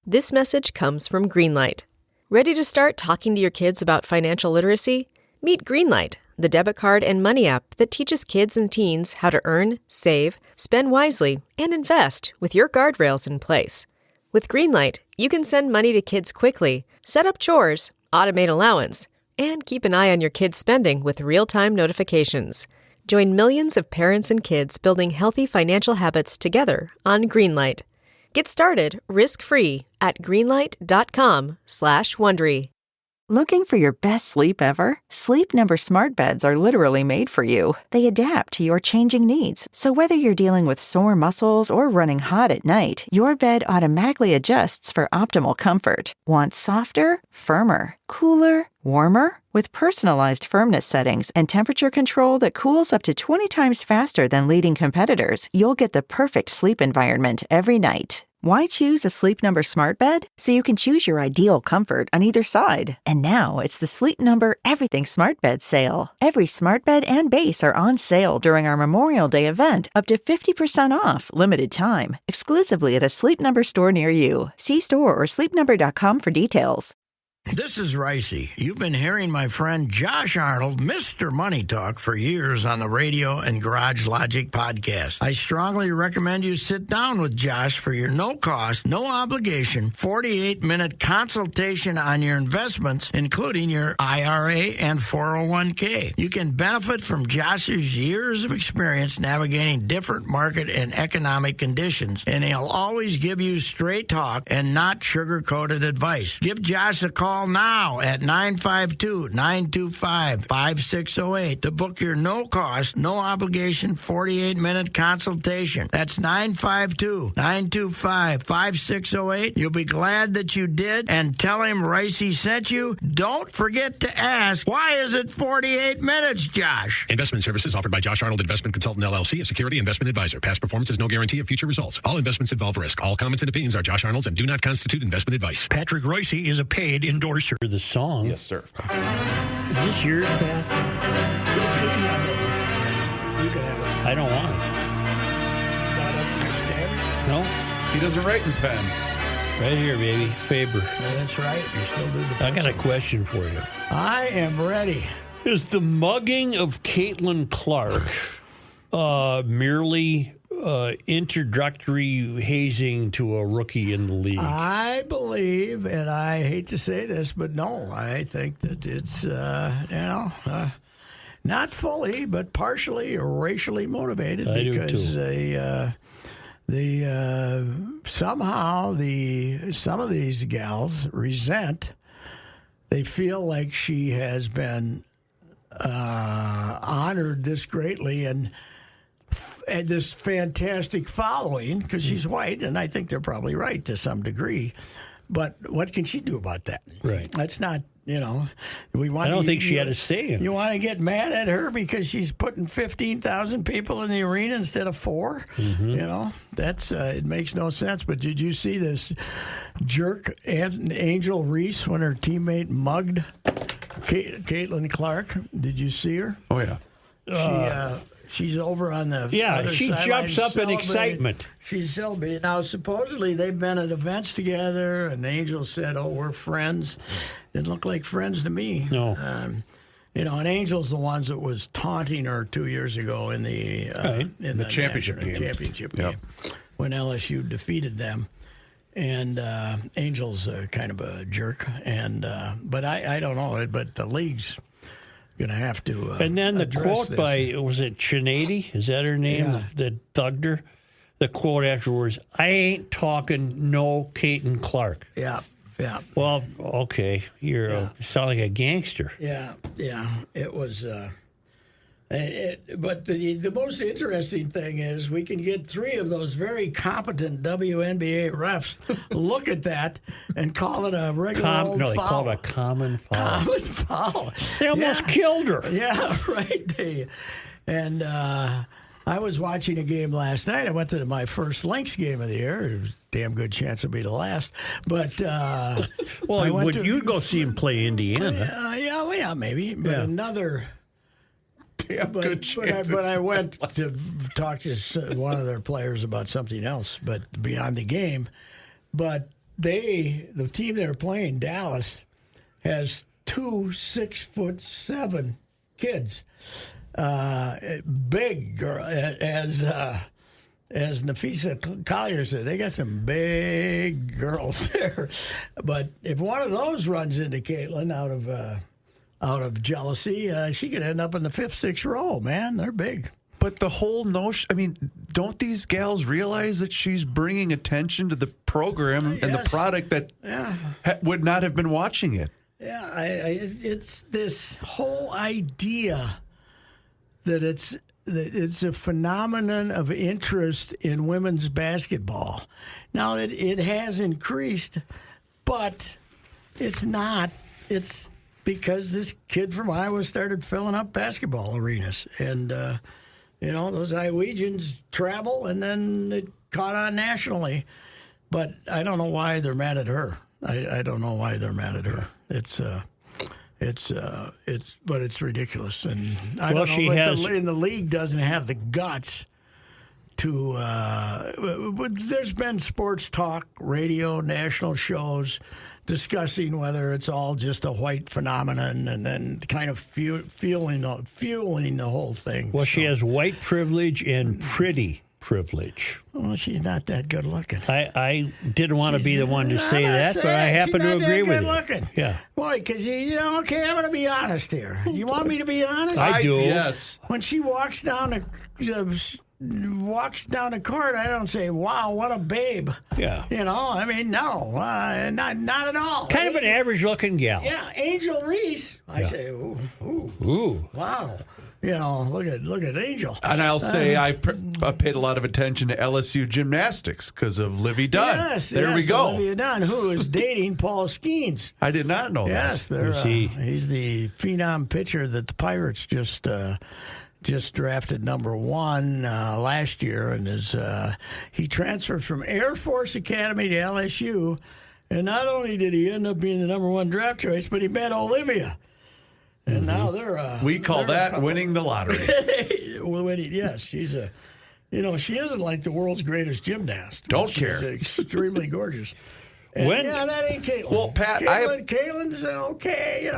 This message comes from Greenlight. Ready to start talking to your kids about financial literacy? Meet Greenlight, the debit card and money app that teaches kids and teens how to earn, save, spend wisely, and invest with your guardrails in place. With Greenlight, you can send money to kids quickly, set up chores, automate allowance, and keep an eye on your kids' spending with real-time notifications. Join millions of parents and kids building healthy financial habits together on Greenlight. Get started risk-free at greenlight.com/Wondery. Looking for your best sleep ever? Sleep Number smart beds are literally made for you. They adapt to your changing needs. So whether you're dealing with sore muscles or running hot at night, your bed automatically adjusts for optimal comfort. Want softer, firmer, cooler, warmer? With personalized firmness settings and temperature control that cools up to 20 times faster than leading competitors, you'll get the perfect sleep environment every night. Why choose a Sleep Number smart bed? So you can choose your ideal comfort on either side. And now it's the Sleep Number Everything Smart Bed sale. Every smart bed and base are on sale during our Memorial Day event, up to 50% off, limited time, exclusively at a Sleep Number store near you. See store or sleepnumber.com for details. This is Reusse. You've been hearing my friend Josh Arnold, Mr. Money Talk, for years on the Radio and Garage Logic podcast. I strongly recommend you sit down with Josh for your no-cost, no-obligation, 48-minute consultation on your investments, including your IRA and 401k. You can benefit from Josh's years of experience navigating different market and economic conditions, and he'll always give you straight talk and not sugar-coated advice. Give Josh a call now at 952-925-5608 to book your no-cost, no-obligation 48-minute consultation. That's 952-925-5608. You'll be glad that you did, and tell him Reusse sent you. Don't forget to ask, why is it 48 minutes, Josh? Investment services offered by Josh Arnold Investment Consultant, LLC, a security investment advisor. Past performance is no guarantee of future results. All investments involve risk. All comments and opinions are Josh Arnold's and do not constitute investment advice. Patrick Reusse is a paid endorser. The song. Yes, sir. Is this yours, Pat? You can have it. I don't want Not up to your standards. it. No? He doesn't write in pen. Right here, baby. Faber. Yeah, that's right. You still do the I got a pencil. question for you. I am ready. Is the mugging of Caitlyn Clark merely introductory hazing to a rookie in the league? I believe, and I hate to say this, but no, I think that it's, not fully, but partially racially motivated I do because too. somehow some of these gals resent. They feel like she has been honored this greatly and this fantastic following because she's white, and I think they're probably right to some degree. But what can she do about that? Right. That's not, we want. I don't think she had a say in it. You want to get mad at her because she's putting 15,000 people in the arena instead of 4? Mm-hmm. That's it makes no sense. But did you see this jerk Angel Reusse when her teammate mugged Caitlyn Clark? Did you see her? Oh, yeah. She's over on the other she sideline jumps up in celebrating. excitement. She's celebrating. Now, supposedly, they've been at events together, and Angel said, we're friends. Didn't look like friends to me. No. And Angel's the ones that was taunting her 2 years ago in the in the championship game. Championship Yep. game when LSU defeated them. And Angel's kind of a jerk. And but I don't know. But the league's going to have to And then the address quote this. by, was it Chinady? Is that her name? Yeah. That thugged her? The quote afterwards, I ain't talking no Caitlyn Clark. Yeah. Well, okay. You sound like a gangster. Yeah. It was. But the most interesting thing is we can get 3 of those very competent WNBA refs look at that and call it a regular old They foul. called it a common foul. Common foul. They almost killed her. Yeah, right. And I was watching a game last night. I went to my first Lynx game of the year. It was a damn good chance it'll be the last. But well, would you go see him play Indiana? yeah, maybe. But another. Good chance. But I went to talk to one of their players about something else, but beyond the game. But the team they're playing, Dallas, has 2 6'7" kids. Big girl, as Nafisa Collier said, they got some big girls there. But if one of those runs into Caitlyn out of jealousy, she could end up in the 5th, 6th row. Man, they're big. But the whole notion, I mean, don't these gals realize that she's bringing attention to the program and the product that would not have been watching it? Yeah, it's this whole idea that it's a phenomenon of interest in women's basketball. Now, it has increased, but it's not. It's because this kid from Iowa started filling up basketball arenas. And, those Iowegians travel, and then it caught on nationally. But I don't know why they're mad at her. I don't know why they're mad at her. But it's ridiculous, and I don't know. And the league doesn't have the guts to. But there's been sports talk, radio, national shows discussing whether it's all just a white phenomenon, and then kind of fueling the whole thing. Well, she has white privilege and pretty privilege. Well, she's not that good looking. I didn't want to be the one to say that, but I happen to agree with you. Looking. Yeah. Why? Because okay, I'm going to be honest here. You want me to be honest? I do. Yes. When she walks down the court, I don't say, "Wow, what a babe." Yeah. I mean, no, not at all. Kind of an average-looking gal. Yeah, Angel Reese. I say, ooh, wow. Look at Angel. And I'll say I paid a lot of attention to LSU gymnastics because of Livy Dunn. Yes, there we go. Olivia Dunn, who is dating Paul Skeens. I did not know that. Yes, he's the phenom pitcher that the Pirates just drafted number 1 last year, and he transferred from Air Force Academy to LSU, and not only did he end up being the number 1 draft choice, but he met Olivia. And now we call that winning the lottery. Yes, she's she isn't like the world's greatest gymnast. Don't care. She's extremely gorgeous. And, that ain't Caitlyn. Well, Pat, Caitlyn's okay.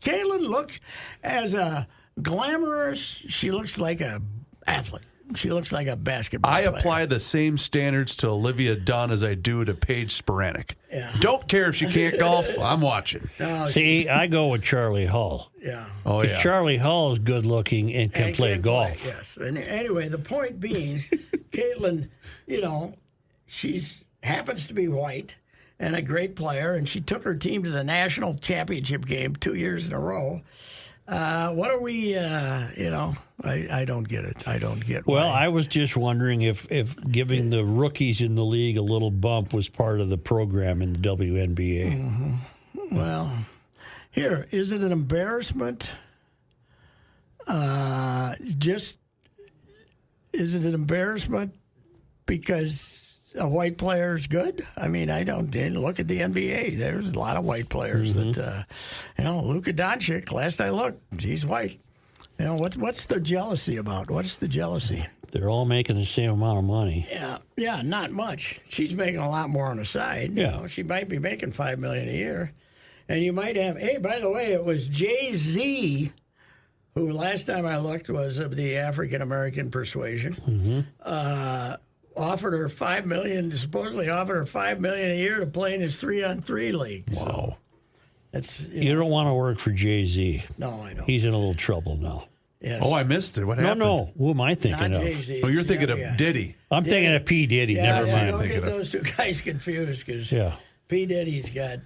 Caitlyn looks as a glamorous. She looks like a athlete. She looks like a basketball player. I apply the same standards to Olivia Dunn as I do to Paige Sporanic. Yeah. Don't care if she can't golf. I'm watching. No, I go with Charlie Hall. Yeah. Oh, yeah. Charlie Hall is good looking and can play golf. Yes. And anyway, the point being, Caitlyn, she happens to be white and a great player, and she took her team to the national championship game 2 years in a row. What are we, I don't get it. I don't get Well, why. I was just wondering if giving the rookies in the league a little bump was part of the program in the WNBA. Mm-hmm. Well, here, is it an embarrassment? Is it an embarrassment because a white player is good? I mean, I don't look at the NBA. There's a lot of white players that, Luka Doncic, last I looked, he's white. What's the jealousy about? What's the jealousy? They're all making the same amount of money. Yeah, not much. She's making a lot more on the side. Yeah. She might be making $5 million a year. And you might have, hey, by the way, it was Jay-Z, who last time I looked was of the African-American persuasion, offered her $5 million, supposedly offered her $5 million a year to play in his 3-on-3 league. Wow. That's you don't want to work for Jay-Z. No, I don't. He's in a little trouble now. Yes. Oh, I missed it. What happened? No. Who am I thinking Not of? Jay-Z. Oh, you're thinking of Diddy. I'm thinking of P. Diddy. Never mind. Don't get those two guys confused because P. Diddy's got...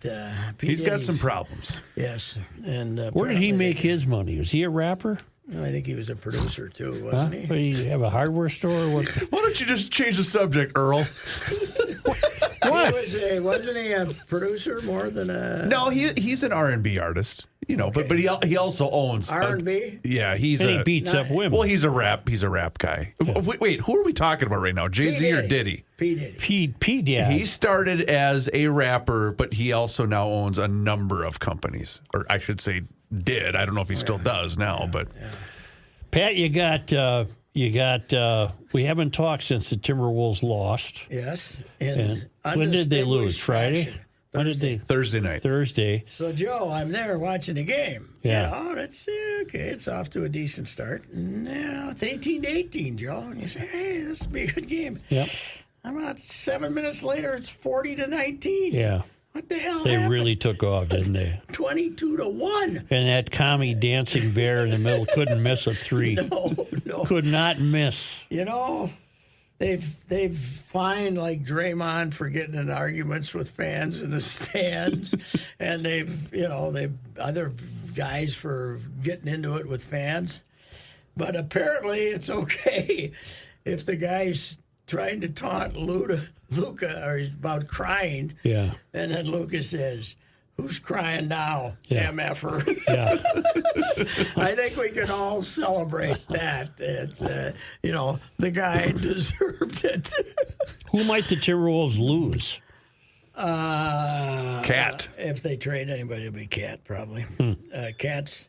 He's got some problems. Yes. And where did he make his money? Was he a rapper? I think he was a producer, too, wasn't he? Did he have a hardware store? Or what? Why don't you just change the subject, Earl? What? Wasn't he a producer more than a... No, he's an R&B artist, but he also owns R&B. Yeah, He beats up women. Well, he's a rap guy. Yeah. Wait, who are we talking about right now? Jay-Z or Diddy? P. Diddy. P. Diddy. He started as a rapper, but he also now owns a number of companies, or I should say, did. I don't know if he still does now, but Pat, you got. We haven't talked since the Timberwolves lost. Yes, When did they lose? Friday? fashion. When did they? Thursday night. Thursday. So, Joe, I'm there watching the game. Yeah. You know, it's okay. It's off to a decent start. And, it's 18-18, Joe. And you say, hey, this will be a good game. Yep. About 7 minutes later, it's 40-19. Yeah. What the hell They happened? really took off, didn't they? 22-1. And that commie dancing bear in the middle couldn't miss a three. No. Could not miss. You know, they've fined like Draymond for getting in arguments with fans in the stands, and they've other guys for getting into it with fans. But apparently, it's okay if the guy's trying to taunt Luka or he's about crying. Yeah. And then Luka says, "Who's crying now, Yeah. MFer?" Yeah. I think we can all celebrate that. The guy deserved it. Who might the Timberwolves lose? Cat. If they trade anybody, it'll be Cat probably. Cats.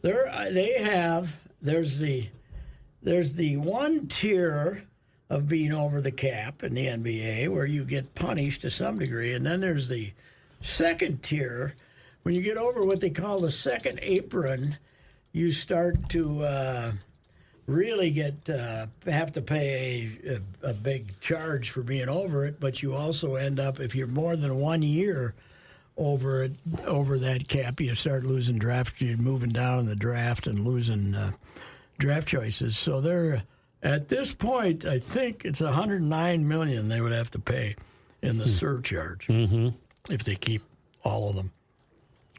There's the one tier of being over the cap in the NBA where you get punished to some degree, and then there's the second tier. When you get over what they call the second apron, you start to really have to pay a big charge for being over it, but you also end up, if you're more than 1 year over that cap, you start losing draft. You're moving down in the draft and losing draft choices. So they're at this point, I think it's $109 million they would have to pay in the surcharge if they keep all of them.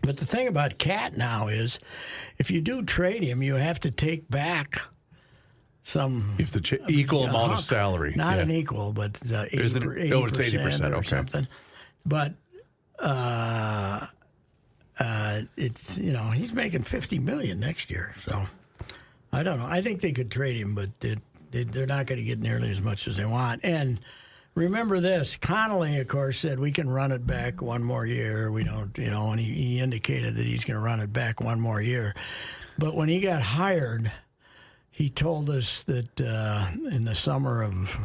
But the thing about Cat now is, if you do trade him, you have to take back some. If the equal amount of salary, not an equal, but 80%, it's 80%, or okay. something. But it's he's making $50 million next year, so I don't know. I think they could trade him, but they're not going to get nearly as much as they want. And remember this, Connolly, of course, said we can run it back one more year. We don't, and he indicated that he's going to run it back one more year. But when he got hired, he told us that in the summer of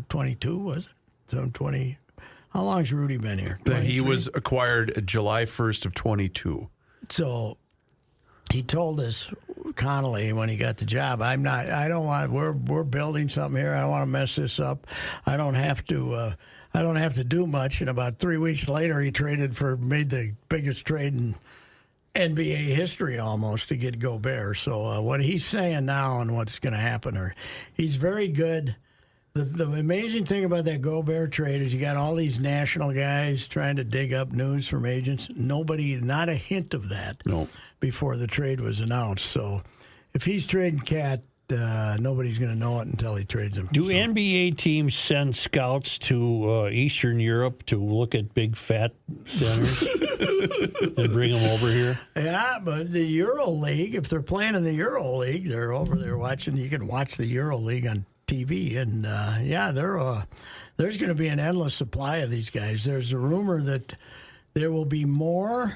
22, was it? So 20. How long's Rudy been here? That he was acquired July 1st of 22. So he told us, Connolly, when he got the job, we're building something here. I don't want to mess this up. I don't have to do much. And about 3 weeks later, he made the biggest trade in NBA history almost to get Gobert. So what he's saying now and what's going to happen, he's very good. The amazing thing about that Gobert trade is you got all these national guys trying to dig up news from agents. Not a hint of that before the trade was announced. So if he's trading Cat, nobody's going to know it until he trades him. Do NBA teams send scouts to Eastern Europe to look at big fat centers and bring them over here? Yeah, but the Euro League, if they're playing in the Euro League, they're over there watching. You can watch the Euro League on TV, and there's going to be an endless supply of these guys. There's a rumor that there will be more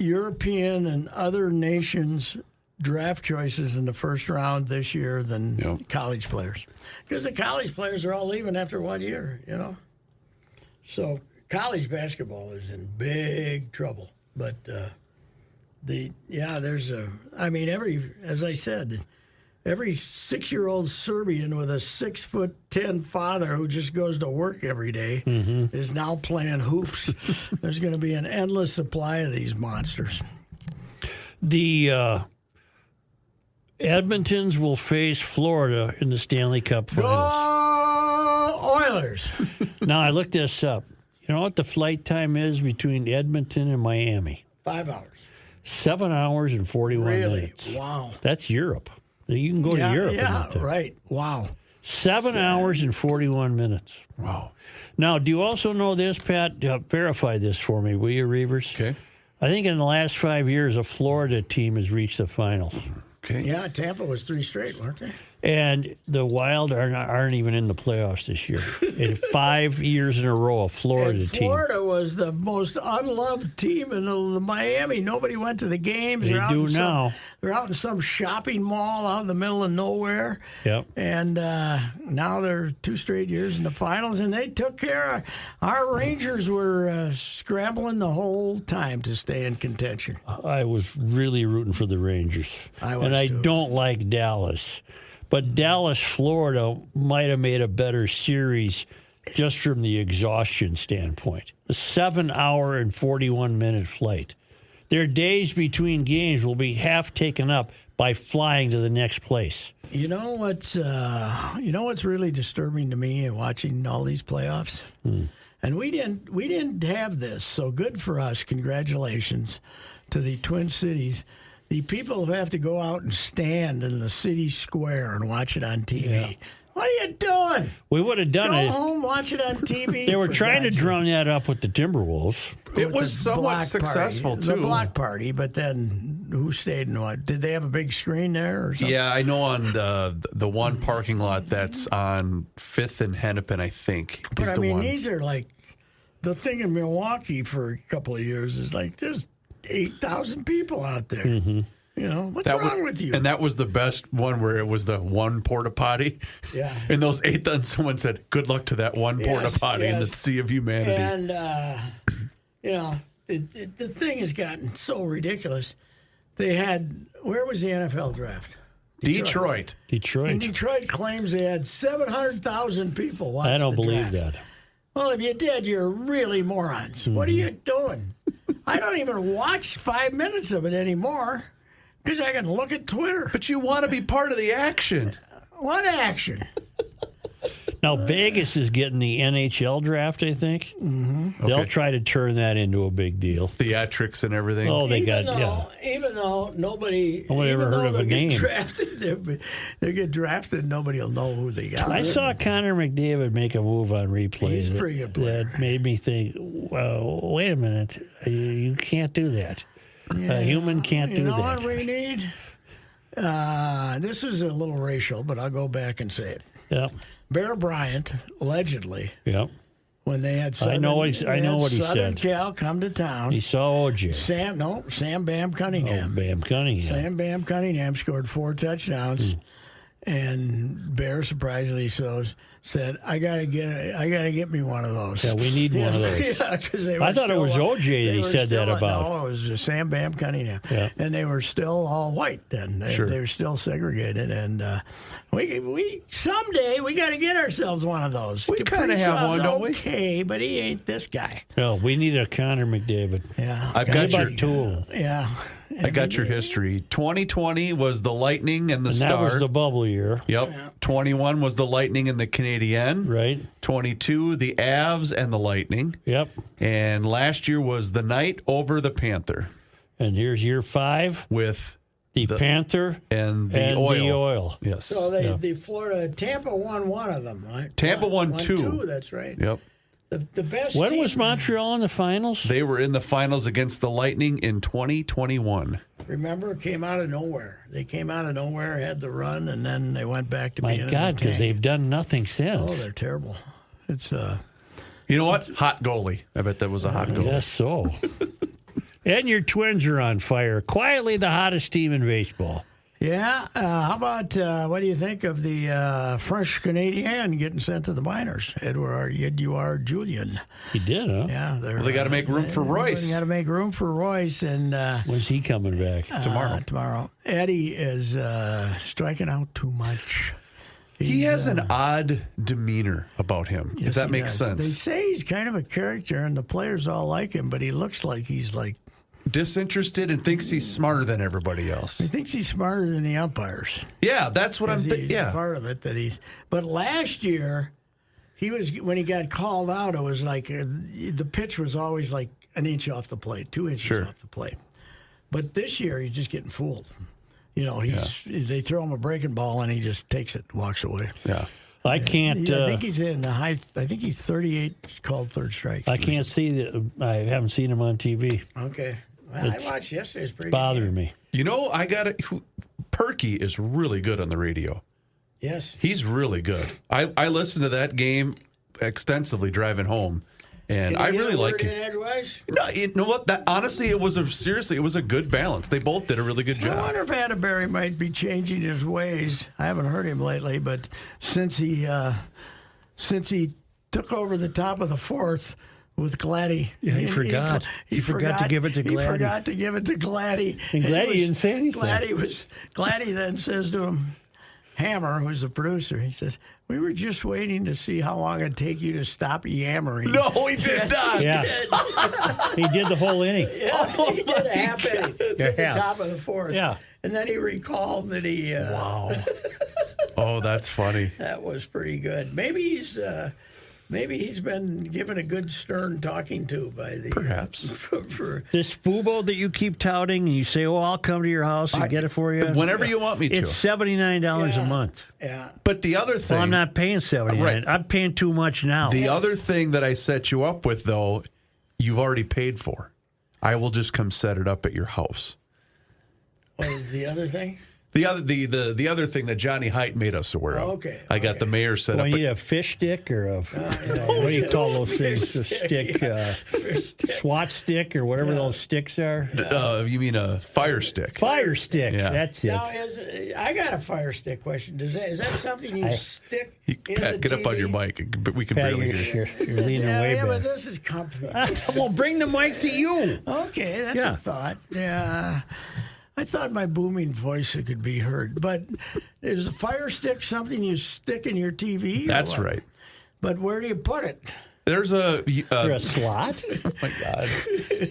European and other nations draft choices in the first round this year than college players, because the college players are all leaving after 1 year. So college basketball is in big trouble. But as I said, every 6-year-old Serbian with a 6'10" father who just goes to work every day is now playing hoops. There's going to be an endless supply of these monsters. The Edmontons will face Florida in the Stanley Cup Finals. Go Oilers! Now, I looked this up. You know what the flight time is between Edmonton and Miami? 5 hours. 7 hours and 41 minutes. Wow. That's Europe. You can go to Europe. Yeah, right. Wow. 7 hours and 41 minutes. Wow. Now, do you also know this, Pat? Verify this for me, will you, Reavers? Okay. I think in the last 5 years, a Florida team has reached the finals. Okay. Yeah, Tampa was 3 straight, weren't they? And the Wild aren't even in the playoffs this year. In 5 years in a row, a Florida team. Florida was the most unloved team in the Miami. Nobody went to the games. They do now. They're out in some shopping mall out in the middle of nowhere. Yep. And now they're 2 straight years in the finals, and they took care of our Rangers were scrambling the whole time to stay in contention. I was really rooting for the Rangers. I don't like Dallas. But Dallas, Florida might have made a better series just from the exhaustion standpoint. A 7-hour and 41-minute flight. Their days between games will be half taken up by flying to the next place. You know what's really disturbing to me in watching all these playoffs? And we didn't have this, so good for us. Congratulations to the Twin Cities. The people who have to go out and stand in the city square and watch it on TV. Yeah. What are you doing? We would have done it. Go home, watch it on TV. They were trying to drum that up with the Timberwolves. It was somewhat successful, too. The block party, but then who stayed and what? Did they have a big screen there or something? Yeah, I know on the one parking lot that's on 5th and Hennepin, I think. But I mean, these are like the thing in Milwaukee for a couple of years is like there's 8,000 people out there. Mm-hmm. You know, what's wrong with you? And that was the best one where it was the one porta potty. Yeah. And those 8,000, someone said, good luck to that one porta potty in the sea of humanity. And, you know, the thing has gotten so ridiculous. They had, where was the NFL draft? Detroit. And Detroit claims they had 700,000 people watch the draft. I don't believe that. Well, if you did, you're really morons. Mm-hmm. What are you doing? I don't even watch 5 minutes of it anymore because I can look at Twitter. But you want to be part of the action. What action? Now, Vegas is getting the NHL draft, I think. Mm-hmm. They'll try to turn that into a big deal. Theatrics and everything. Oh, even though nobody ever heard of a name. They get drafted, nobody will know who they got. I saw Connor McDavid make a move on replay. He's a pretty good player. That made me think, well, wait a minute. You can't do that. Yeah. A human can't do that. You know what we need? This is a little racial, but I'll go back and say it. Yeah. Bear Bryant, allegedly, when they had Southern, Southern Cal come to town. He saw OJ. Sam Bam Cunningham. Oh, Bam Cunningham. Sam Bam Cunningham scored 4 touchdowns, and Bear, surprisingly so, said, "I gotta get me one of those." Yeah, we need one of those. Yeah, because I thought it was OJ that he said that about. No, it was Sam Bam Cunningham. Yeah. And they were still all white then. They were still segregated, and we someday we got to get ourselves one of those. We kind of have one, don't we? Okay, but he ain't this guy. No, we need a Connor McDavid. Yeah, I've got your tool. Yeah. I got your history. 2020 was the Lightning and the Star. That was the bubble year. Yep. Yeah. 21 was the Lightning and the Canadian. Right. 22, the Avs and the Lightning. Yep. And last year was the Knight over the Panther. And here's year 5 with the Panther and the Oil. Yes. So the Florida Tampa won one of them, right? Tampa won 2. That's right. Yep. The best. When was Montreal in the finals? They were in the finals against the Lightning in 2021. Remember, it came out of nowhere. They came out of nowhere, had the run, and then they went back to being. My God, because they've done nothing since. Oh, they're terrible. It's You know what? Hot goalie. I bet that was a hot goalie. Yes, so. And your Twins are on fire. Quietly the hottest team in baseball. Yeah. How about what do you think of the French Canadian getting sent to the minors? Edouard Julien. He did, huh? Yeah. They got to make room for Reusse. They got to make room for Reusse. And when's he coming back? Tomorrow. Eddie is striking out too much. He has an odd demeanor about him, if that makes sense. They say he's kind of a character, and the players all like him, but he looks like he's like disinterested and thinks he's smarter than everybody else. He thinks he's smarter than the umpires. Yeah, that's what I'm thinking. Yeah, part of it that he's. But last year, when he got called out, it was like the pitch was always like an inch off the plate, 2 inches off the plate. But this year, he's just getting fooled. You know, they throw him a breaking ball and he just takes it and walks away. Yeah. I can't. I think he's in the high. I think he's 38 called third strike. I can't see that. I haven't seen him on TV. Okay. Well, I watched yesterday. It's pretty bothering me. You know, I got it. Perky is really good on the radio. Yes. He's really good. I listened to that game extensively driving home, and I really like it. Edgewise? No, you know what? Honestly, it was a good balance. They both did a really good job. I wonder if Atterbury might be changing his ways. I haven't heard him lately, but since he took over the top of the fourth with Gladdy. Yeah, he forgot. He forgot to give it to Gladdy. He forgot to give it to Gladdy. And Gladdy didn't say anything. Gladdy then says to him, Hammer, who's the producer, he says, we were just waiting to see how long it'd take you to stop yammering. No, he did not. Yeah. He did the whole inning. Yeah, he did a half inning at the top of the fourth. Yeah. And then he recalled that he... Wow. Oh, that's funny. That was pretty good. Maybe he's been given a good stern talking to by the... Perhaps. For This Fubo that you keep touting, and you say, "Oh, I'll come to your house and get it for you." Whenever you want me to. It's $79 a month. Yeah. But the other thing... Well, I'm not paying $79. Right. I'm paying too much now. The other thing that I set you up with, though, you've already paid for. I will just come set it up at your house. What is the other thing? The other thing that Johnny Height made us aware of. Okay. I got the mayor set Do up. I need a fish stick or a what do you call those things? A stick, SWAT stick or whatever those sticks are. You mean a fire stick? Fire stick. Yeah. That's it. Now, I got a fire stick question. Is that something you stick in Pat, the get up on TV? your mic. But we can Pat, barely hear you. you're leaning way Yeah, but back. this is comfy. Well, bring the mic to you. Okay, that's Yeah. a thought. Yeah. I thought my booming voice could be heard. But is a fire stick something you stick in your TV? or That's what? right. But where do you put it? There's For a slot? oh my God.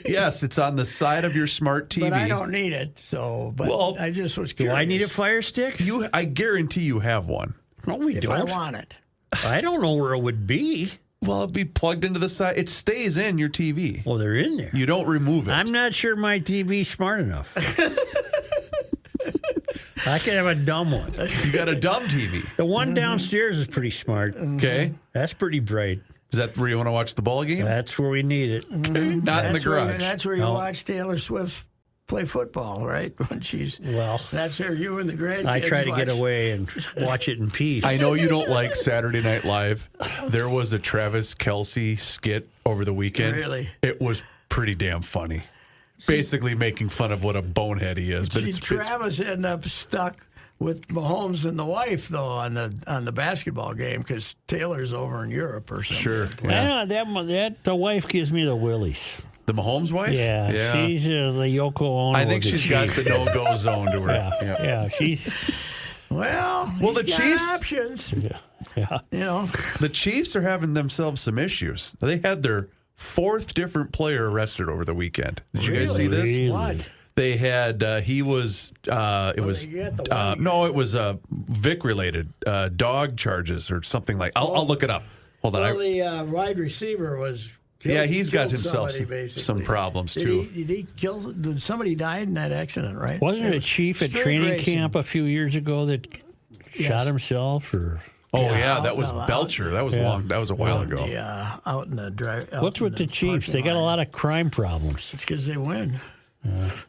Yes, it's on the side of your smart TV. But I don't need it. So, but Well, I just was Do curious. I need a fire stick? I guarantee you have one. No, we if I don't. want it. I don't know where it would be. Well, it'd be plugged into the side. It stays in your TV. Well, they're in there. You don't remove it. I'm not sure my TV's smart enough. I could have a dumb one. You got a dumb TV. The one downstairs is pretty smart. Okay. That's pretty bright. Is that where you want to watch the ball game? That's where we need it. Not in the That's garage. That's where you No. watch Taylor Swift play football, right? When she's Well, that's where you and the grandkids I try to get watch. away and watch it in peace. I know you don't like Saturday Night Live. There was a Travis Kelce skit over the weekend. Really? It was pretty damn funny. Basically making fun of what a bonehead he is. But See, it's Travis ended up stuck with Mahomes and the wife though on the basketball game because Taylor's over in Europe or something. sure. I know, that the wife gives me the willies. The Mahomes wife? Yeah, she's the Yoko Ono. I think of the she's got the Chiefs. no-go zone to her. Yeah, she's Well, the he's got Chiefs- options. yeah. You know, The Chiefs are having themselves some issues. They had their fourth different player arrested over the weekend. Did you guys see this? Really? what? They had he was it was they get the one no, it was Vic related dog charges or something like. I'll look it up. Hold on. Well, the wide receiver was. Yeah, he's got killed himself somebody, some basically. problems, Did too. Did he kill? Did somebody died in that accident? Right? Wasn't it a chief at Street training racing. camp a few years ago that shot himself? Or Oh Yeah, yeah, out- that was out- Belcher. That was Yeah. long. That was a while ago. Out in the drive. out what's in with the Chiefs? They parking got a lot. lot of crime problems. It's because they win.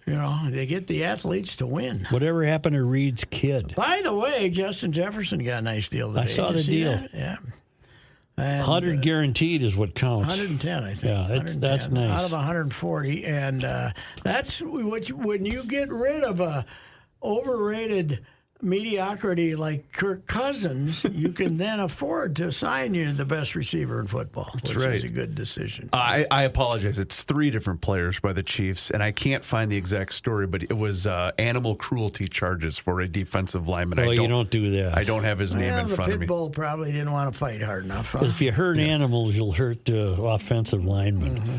You know, they get the athletes to win. Whatever happened to Reed's kid? By the way, Justin Jefferson got a nice deal today. I saw Did you the see deal. that? Yeah. And, 100 guaranteed is what counts. 110, I think. Yeah, that's 110 nice. Out of 140, and that's what when you get rid of a overrated mediocrity like Kirk Cousins, you can then afford to sign you the best receiver in football, which right. is a good decision. I apologize. It's 3 different players by the Chiefs, and I can't find the exact story, but it was animal cruelty charges for a defensive lineman. Well, you don't do that. I don't have his name in the front of pit me. bull probably didn't want to fight hard enough. Huh? If you hurt animals, you'll hurt the offensive linemen. Mm-hmm.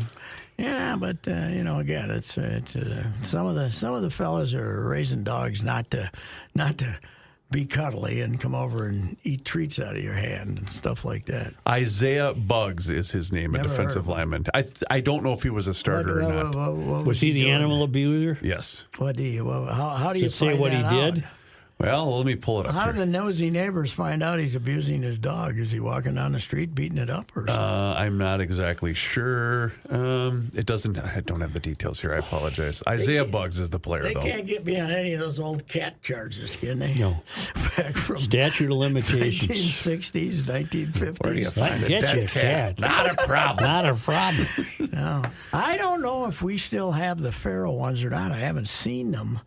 Yeah, but again, it's some of the fellas are raising dogs not to be cuddly and come over and eat treats out of your hand and stuff like that. Isaiah Buggs is his name, Never a defensive heard of lineman. I don't know if he was a starter or not. What Was he the doing? animal abuser? Yes. How do you Does it say find what he that did? out? Well, let me pull it up. How here. do the nosy neighbors find out he's abusing his dog? Is he walking down the street beating it up or something? I'm not exactly sure. It doesn't. I don't have the details here. I apologize. Isaiah Buggs is the player, They though. can't get me on any of those old cat charges, can they? No. Back from Statute of limitations. 1960s, 1950s. Where do you I find a get dead you, cat? cat. Not a problem. Not a problem. No. I don't know if we still have the feral ones or not. I haven't seen them,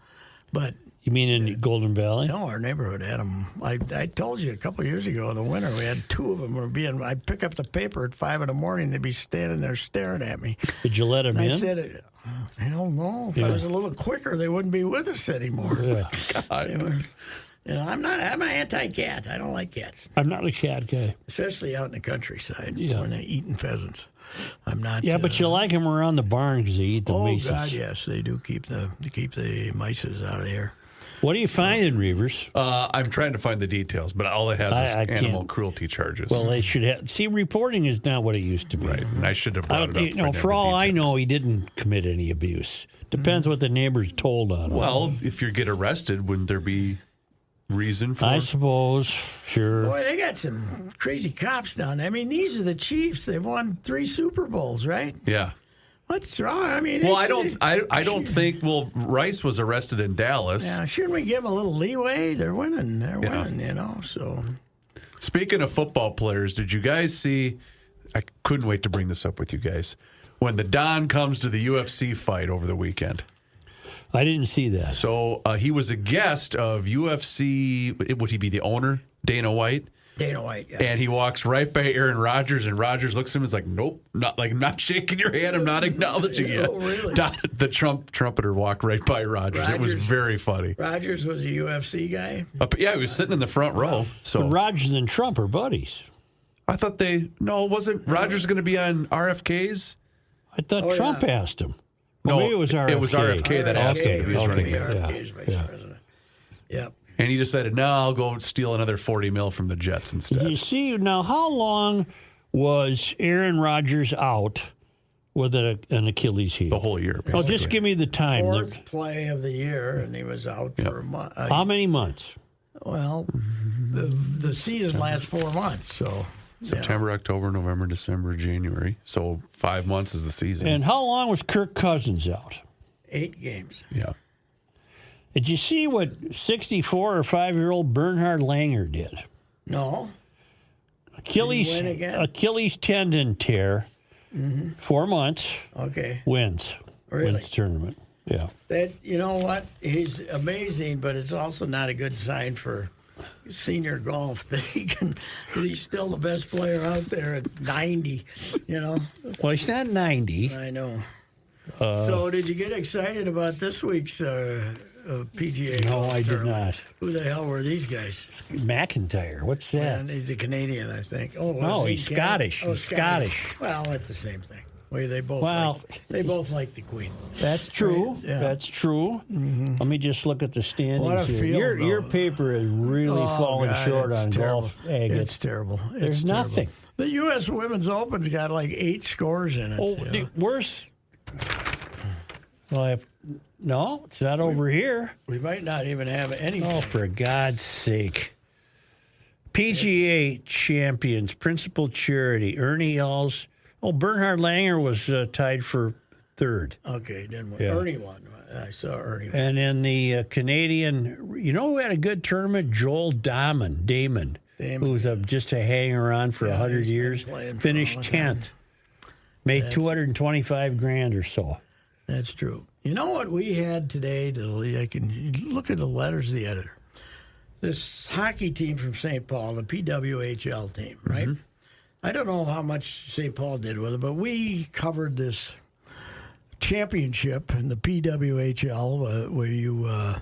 but You mean in Golden Valley? no, our neighborhood had them. I told you a couple of years ago in the winter we had 2 of them. I'd pick up the paper at 5 in the morning. They'd be standing there staring at me. Did you let them I in? said, hell no. If I was a little quicker, they wouldn't be with us anymore. Yeah. They were- I'm an anti-cat. I don't like cats, I'm not a cat guy. especially out in the countryside Yeah. when they're eating pheasants. I'm not. Yeah, but you like them around the barn because they eat the Oh mice. God, yes, they do keep the mices out of here. What are you finding, Reavers? I'm trying to find the details, but all it has is I can't- animal cruelty charges. Well, they should have. See, reporting is not what it used to be. right. And I should have brought it up. You know, for all I know, he didn't commit any abuse. Depends what the neighbors told on him. Well, if you get arrested, wouldn't there be reason for I it? suppose, sure. Boy, they got some crazy cops down there. I mean, these are the Chiefs. They've won 3 Super Bowls, right? Yeah. What's wrong? I mean, Well, they I don't think. Well, Rice was arrested in Dallas. Yeah, shouldn't we give them a little leeway? They're winning. They're Yeah. winning, you know. So Speaking of football players, did you guys see? I couldn't wait to bring this up with you guys. When the Don comes to the UFC fight over the weekend. I didn't see that. So he was a guest of UFC. Would he be the owner, Dana White? Dana White, yeah. And he walks right by Aaron Rodgers, and Rodgers looks at him and is like, "Nope, not shaking your hand. I'm not acknowledging you." Oh, really? The trumpeter walked right by Rodgers. It was Rodgers- very funny. Rogers was a UFC guy. Yeah, he was sitting in the front row. So But Rodgers and Trump are buddies. I thought wasn't Rodgers going to be on RFK's? I thought Oh, Trump yeah. asked him. No, Or maybe it was RFK. it was RFK that asked him if he was running RFK, mate. RFK's vice president. Yep. And he decided, no, I'll go steal another $40 million from the Jets instead. You see, now how long was Aaron Rodgers out with an Achilles heel? The whole year. Oh, just give me the time. 4th play of the year, and he was out for a month. How many months? Well, the season lasts 4 months, so September, October, November, December, January. So 5 months is the season. And how long was Kirk Cousins out? 8 games. Yeah. Did you see what 64 or 5-year-old Bernhard Langer did? No. Did he win again? Achilles tendon tear. 4 months. Okay. Wins. Really? Wins tournament. Yeah. That, you know what? He's amazing, but it's also not a good sign for senior golf that he's still the best player out there at 90, you know? Well, he's not 90. I know. So did you get excited about this week's PGA No, golf I did tournament? not. Who the hell were these guys? McIntyre. What's that? And he's a Canadian, I think. Oh, No, was he he's Canada? Scottish. Oh, He's Scottish. Well, that's the same thing. Well, they both Well- like the Queen. That's true. Right, yeah. That's true. Let me just look at the standings What a here. field, Your though. paper is really falling God, short it's on terrible. golf It's agates. terrible. There's It's terrible. nothing. The U.S. Women's Open's got like 8 scores in it. Oh, you know? the worse. Well, no, it's not over here. We might not even have anything. Oh, for God's sake. PGA champions, principal charity, Ernie Els. Oh, Bernhard Langer was tied for 3rd. Okay, didn't we? Yeah. Ernie won. I saw Ernie won. And in the Canadian, you know who had a good tournament? Joel Damon, who's just a hanger-on for 100 he's been years, playing for finished a long time. 10th. Made $225,000 or so. That's true. You know what we had today? I can look at the letters of the editor. This hockey team from St. Paul, the PWHL team, right? I don't know how much St. Paul did with it, but we covered this championship in the PWHL where you, I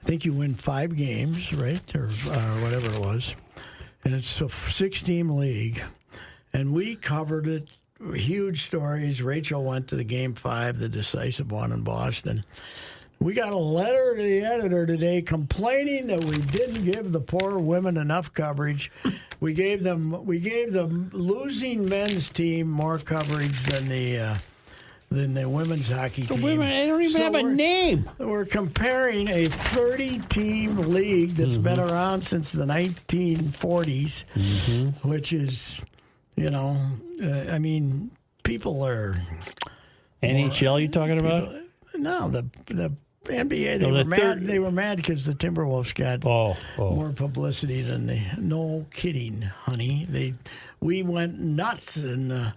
think you win 5 games, right? Or whatever it was. And it's a 6-team league. And we covered it. Huge stories. Rachel went to the Game 5, the decisive one in Boston. We got a letter to the editor today complaining that we didn't give the poor women enough coverage. We gave them losing men's team more coverage than the than the women's hockey team. The women, they don't even have a name. We're comparing a 30-team league that's been around since the 1940s, which is, I mean, people are... NHL you talking about? No, the NBA, they were mad. They were mad because the Timberwolves got more publicity than the... No kidding, honey. We went nuts, and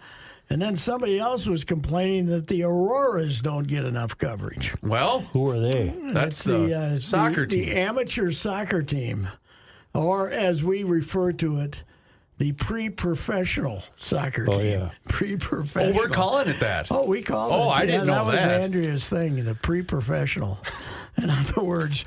then somebody else was complaining that the Auroras don't get enough coverage. Well, who are they? That's the soccer team. The amateur soccer team, or as we refer to it, the pre-professional soccer team. Yeah. Pre-professional. Oh, we're calling it that. Oh, we call it. Oh, I didn't know that. That was Andrea's thing, the pre-professional. In other words,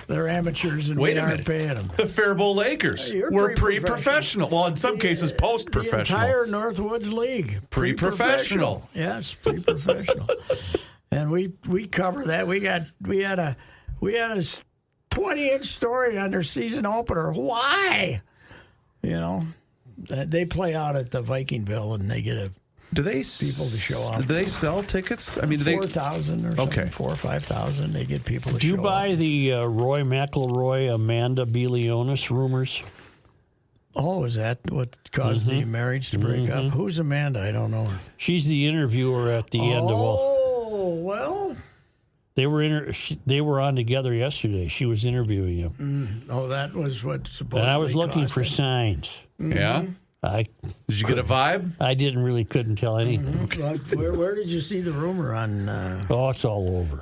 they're amateurs and we aren't paying them. The Faribault Lakers were pre-professional. Well, in some cases, post-professional. The entire Northwoods League. Pre-professional. Yes, pre-professional. And we cover that. We had a 20-inch story on their season opener. Why? They play out at the Vikingville and they get people to show up. Do they sell tickets? I mean, 4,000 or something. Okay. 4,000 or 5,000. They get people to show up. Do you buy the Roy McIlroy, Amanda Bilionis rumors? Oh, is that what caused the marriage to break up? Who's Amanda? I don't know her. She's the interviewer at the end of all. Oh, well. They were on together yesterday. She was interviewing him. Oh, that was what supposedly. And I was looking for caused it. signs. Yeah? Did you get a vibe? I couldn't tell anything. Where did you see the rumor on? It's all over.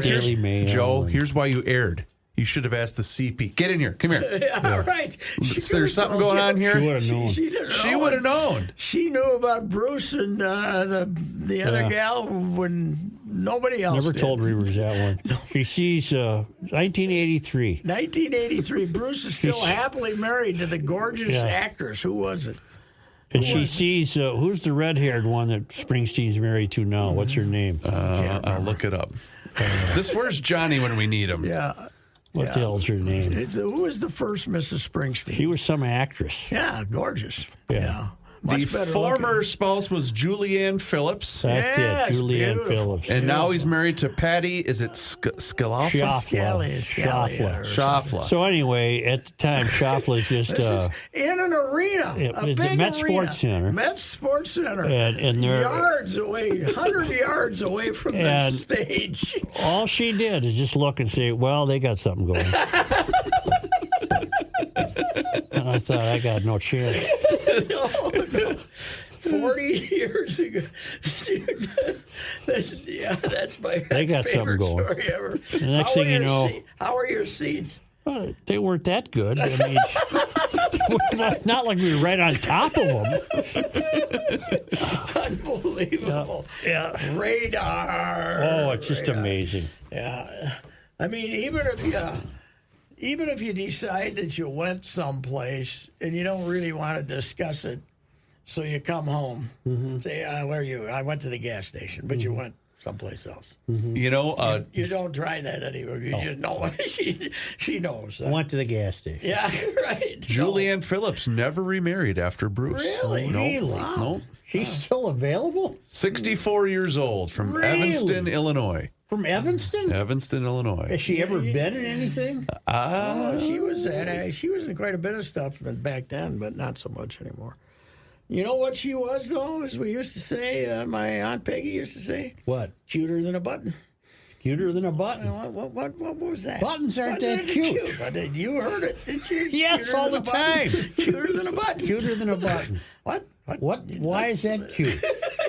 Daily Mail. Joe, here's why you aired. You should have asked the CP. Get in here. Come here. Right. Is there something going on here? She would have known. She would have known. She knew about Bruce and the other gal when nobody else Never did. told Reavers that one. She sees 1983. 1983. Bruce is still happily married to the gorgeous actress. Who was it? And she sees, who's the red-haired one that Springsteen's married to now? What's her name? I'll look it up. Where's Johnny when we need him? Yeah. What the hell's her name? Who was the first Mrs. Springsteen? She was some actress. Yeah, gorgeous. Yeah. Much the better former looking. spouse was Julianne Phillips. That's it, Julianne beautiful. Phillips. And now he's married to Patty, is it Scalaffa? Schaffler. So anyway, at the time, Schaffler's just... This is in an arena, a the big Met arena. Sports Center. Met Sports Center. And they're... yards away, 100 yards away from the stage. All she did is just look and say, well, they got something going. And I thought, I got no chance. No. 40 years ago. That's my They got something favorite going. story ever. The next thing you know... How are your seats? They weren't that good. I mean, not like we were right on top of them. Unbelievable. Yeah. Radar. Oh, it's just amazing. Yeah. I mean, even if you decide that you went someplace and you don't really want to discuss it, so you come home, say, where are you? I went to the gas station, but you went someplace else. You know, you don't try that anymore. You just know. She knows. I went to the gas station. Yeah, right. Julianne Phillips never remarried after Bruce. Really? Nope. Really? Wow. Nope. She's still available? 64 years old from Really? Evanston, Illinois. From Evanston? Evanston, Illinois. Has she ever been in anything? She was in quite a bit of stuff back then, but not so much anymore. You know what she was, though, as we used to say, my Aunt Peggy used to say? What? Cuter than a button. Cuter than a button? What was that? Buttons aren't that cute. But you heard it, didn't you? Yes, Cuter all than the a button. time. Cuter than a button. Cuter than a button. What? Why is that cute?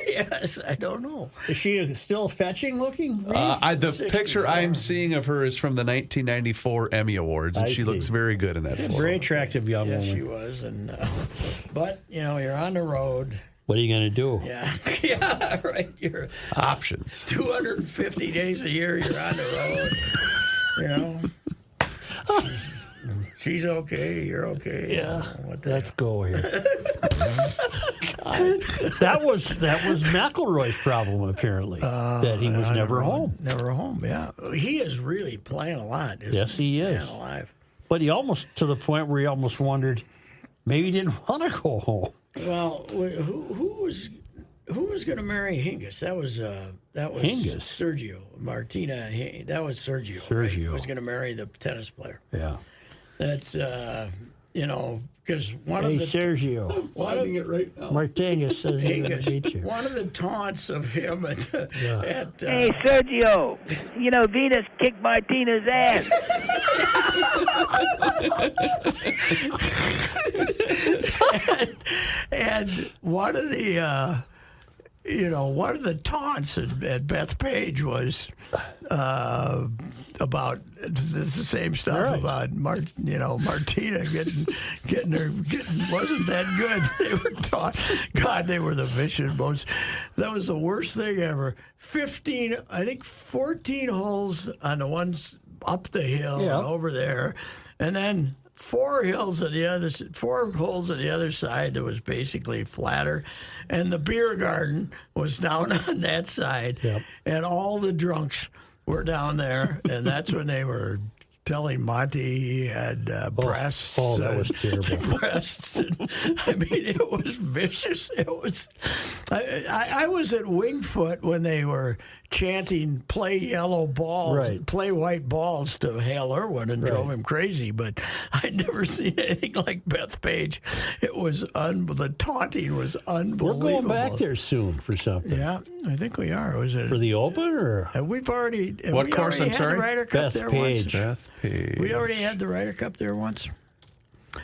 Yes, I don't know. Is she still fetching looking? The picture I'm seeing of her is from the 1994 Emmy Awards, and she looks very good in that photo. Very attractive young woman. Yes, she was. But, you're on the road. What are you going to do? Yeah, right. You're options. 250 days a year, you're on the road. She's okay. You're okay. Yeah. Let's go here. That was McElroy's problem, apparently, that he was never home. Never home, yeah. He is really playing a lot. Yes, he is. Playing alive. But he almost, to the point where he almost wondered, maybe he didn't want to go home. Well, who was going to marry Hingis? That was Hingis? Sergio Martina. That was Sergio. Sergio. Right? He was going to marry the tennis player. Yeah. That's because one Hey, of the Sergio. Finding it right now. Martinez says he's going to beat you. one of the taunts of him at Hey, Sergio, Venus kicked Martina's ass. and one of the taunts at Bethpage was about this is the same stuff about Martina getting wasn't that good. They were taught. God, they were the vicious most. That was the worst thing ever. 14 holes on the ones up the hill and over there, and then 4 holes on the other side that was basically flatter, and the beer garden was down on that side, and all the drunks were down there, and that's when they were telling Monty he had breasts. Oh, that was terrible. Breasts. I mean, it was vicious. It was. I was at Wingfoot when they were chanting "Play yellow balls, play white balls" to Hale Irwin and drove him crazy. But I'd never seen anything like Bethpage. It was the taunting was unbelievable. We're going back there soon for something. Yeah, I think we are. Was it for the Open or? We've already. What course? I'm sorry. The Ryder Cup there once. Bethpage. We already had the Ryder Cup there once.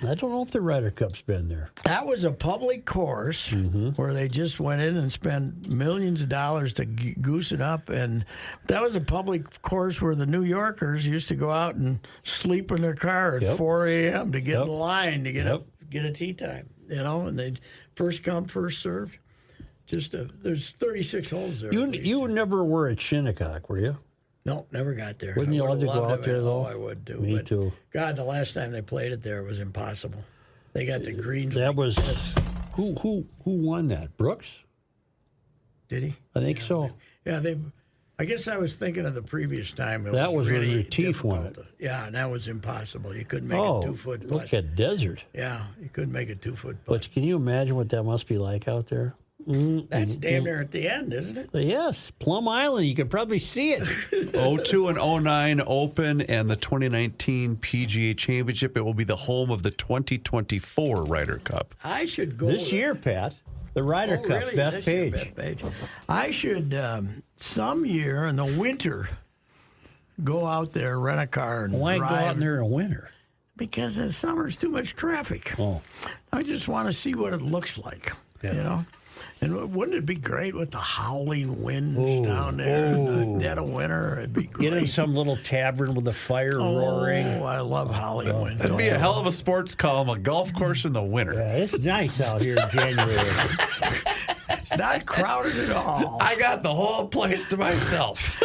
I don't know if the Ryder Cup's been there. That was a public course where they just went in and spent millions of dollars to goose it up. And that was a public course where the New Yorkers used to go out and sleep in their car at 4 a.m. to get in line to get a tee time. And they first come, first served. There's 36 holes there. You never were at Shinnecock, were you? No, never got there. Wouldn't you love to go out there, though? I would, too. Me too. God, the last time they played it there was impossible. They got the greens. That was who won that? Brooks? Did he? I think so. Yeah, I guess I was thinking of the previous time. That was really when Retief won it. Yeah, and that was impossible. You couldn't make a 2-foot putt. Look at Desert. Yeah, you couldn't make a 2-foot putt. But can you imagine what that must be like out there? That's damn near at the end, isn't it? Yes, Plum Island. You can probably see it. 02 and 09 Open and the 2019 PGA Championship. It will be the home of the 2024 Ryder Cup. I should go this year, Pat. The Ryder Cup, really? Bethpage. Bethpage. I should some year in the winter go out there, rent a car, and Why drive. go out there in the winter? Because in summer it's too much traffic. Oh, I just want to see what it looks like. And wouldn't it be great with the howling winds down there in the dead of winter? It'd be great. Get in some little tavern with a fire roaring. Oh, I love howling winds. That'd be a hell of a sports column, a golf course in the winter. Yeah, it's nice out here in January. It's not crowded at all. I got the whole place to myself.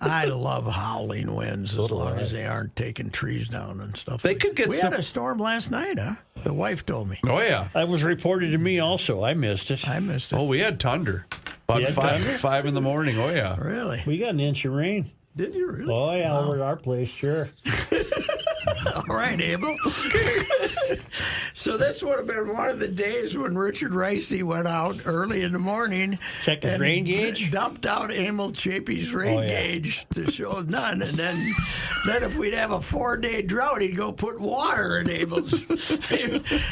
I love howling winds as long as they aren't taking trees down and stuff. They could get We had a storm last night, huh? The wife told me. Oh, yeah. That was reported to me also. I missed it. I missed it. Oh, we had thunder. About You had thunder? 5 in the morning. Oh, yeah. Really? We got an inch of rain. Did you really? Oh, yeah, over at our place, sure. All right, Abel. So this would have been one of the days when Richard Reusse went out early in the morning. Check his and rain gauge? Dumped out Emil Chapey's rain gauge to show none. And then if we'd have a 4-day drought, he'd go put water in Emil's.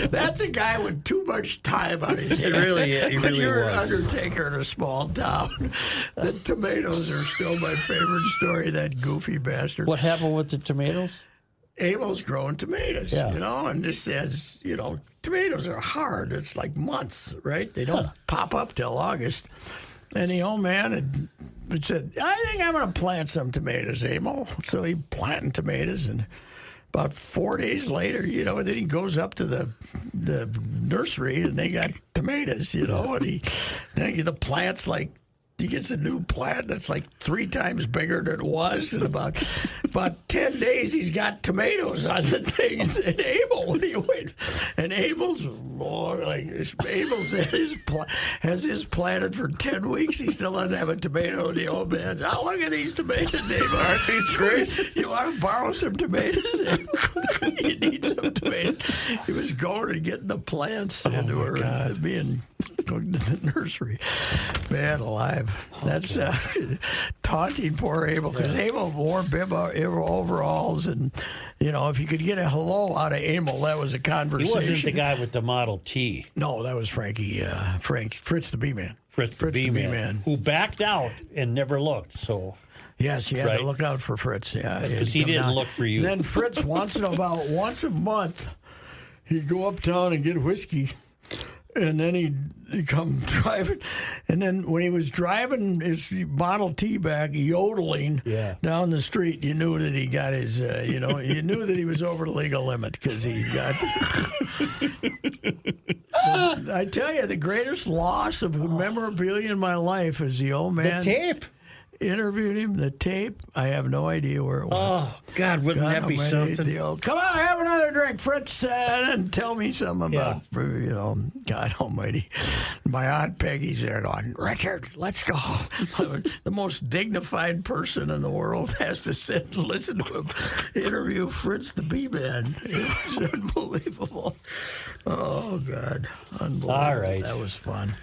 That's a guy with too much time on his hands. He really You're was. an undertaker in a small town. The tomatoes are still my favorite story, that goofy bastard. What happened with the tomatoes? Emil's growing tomatoes, and this says, tomatoes are hard. It's like months, right? They don't pop up till August. And the old man had said, I think I'm going to plant some tomatoes, Emil. So he planted tomatoes, and about 4 days later, and then he goes up to the nursery, and they got tomatoes, and the plant's like, he gets a new plant that's like 3 times bigger than it was. In about 10 days, he's got tomatoes on the thing. And Emil, what do you wait? And Emil's like Abel's has his planted for 10 weeks. He still doesn't have a tomato. And the old man's, oh, look at these tomatoes, Abel. Aren't these great? You want to borrow some tomatoes? You need some tomatoes. He was going and getting the plants into her, going to the nursery. Man alive. That's taunting poor Abel, because Abel wore bib overalls, and if you could get a hello out of Abel, that was a conversation. He wasn't the guy with the Model T. No, that was Frankie. Fritz the B-Man. Fritz the B-Man, who backed out and never looked. So. Yes, you had to look out for Fritz. Yeah, because he didn't look for you. Then Fritz, once a month, he'd go uptown and get whiskey. And then he'd come driving. And then when he was driving his Model T back, yodeling down the street, you knew that he got his, you knew that he was over the legal limit, because he got... I tell you, the greatest loss of memorabilia in my life is the old man... The tape. Interviewed him, the tape. I have no idea where it was. Oh, God, wouldn't that be something? Come on, have another drink, Fritz, and tell me something about, God almighty. My Aunt Peggy's there going, Richard, let's go. The most dignified person in the world has to sit and listen to him interview Fritz the B-Man. It was unbelievable. Oh, God. Unbelievable. All right. That was fun.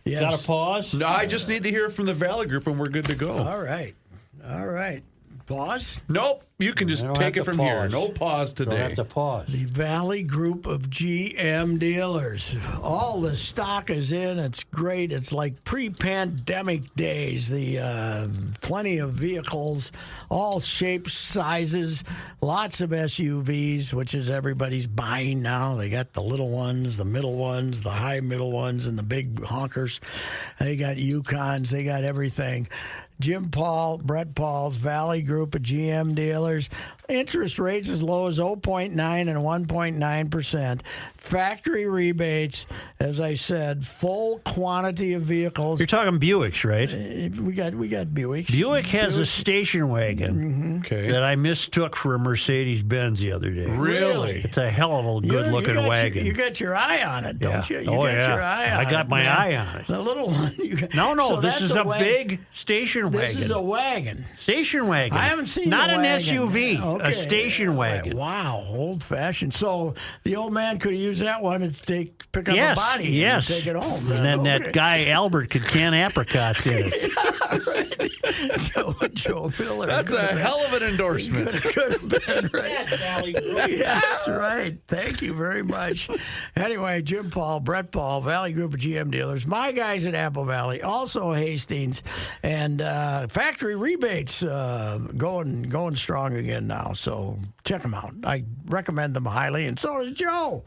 Yes. Got a pause? No, I just need to hear from the Valley Group, and we're good to go. All right. Pause? Nope. You can just take it from here. No pause today. Don't have to pause. The Valley Group of GM dealers. All the stock is in. It's great. It's like pre-pandemic days. The plenty of vehicles, all shapes, sizes, lots of SUVs, which is everybody's buying now. They got the little ones, the middle ones, the high middle ones, and the big honkers. They got Yukons. They got everything. Jim Paul, Brett Paul's Valley Group of GM dealers. Interest rates as low as 0.9 and 1.9%. Factory rebates, as I said, full quantity of vehicles. You're talking Buicks, right? We got Buicks. Buick has a station wagon that I mistook for a Mercedes-Benz the other day. Really? It's a hell of a good-looking wagon. You got your eye on it, don't you? You got your eye on it. I got my eye on it. The little one. No, so this is a big station wagon. This is a wagon. Station wagon. I haven't seen Not an wagon. SUV, a station wagon. Wow, old-fashioned. So the old man could have used that one to pick up a body and take it home. And then that guy Albert could can apricots in it. Joe Miller. That's a hell of an endorsement. Could have been, right? Yes, right. Thank you very much. Anyway, Jim Paul, Brett Paul, Valley Group of GM dealers, my guys at Apple Valley, also Hastings, and factory rebates going strong again now. So check them out. I recommend them highly, and so does Joe.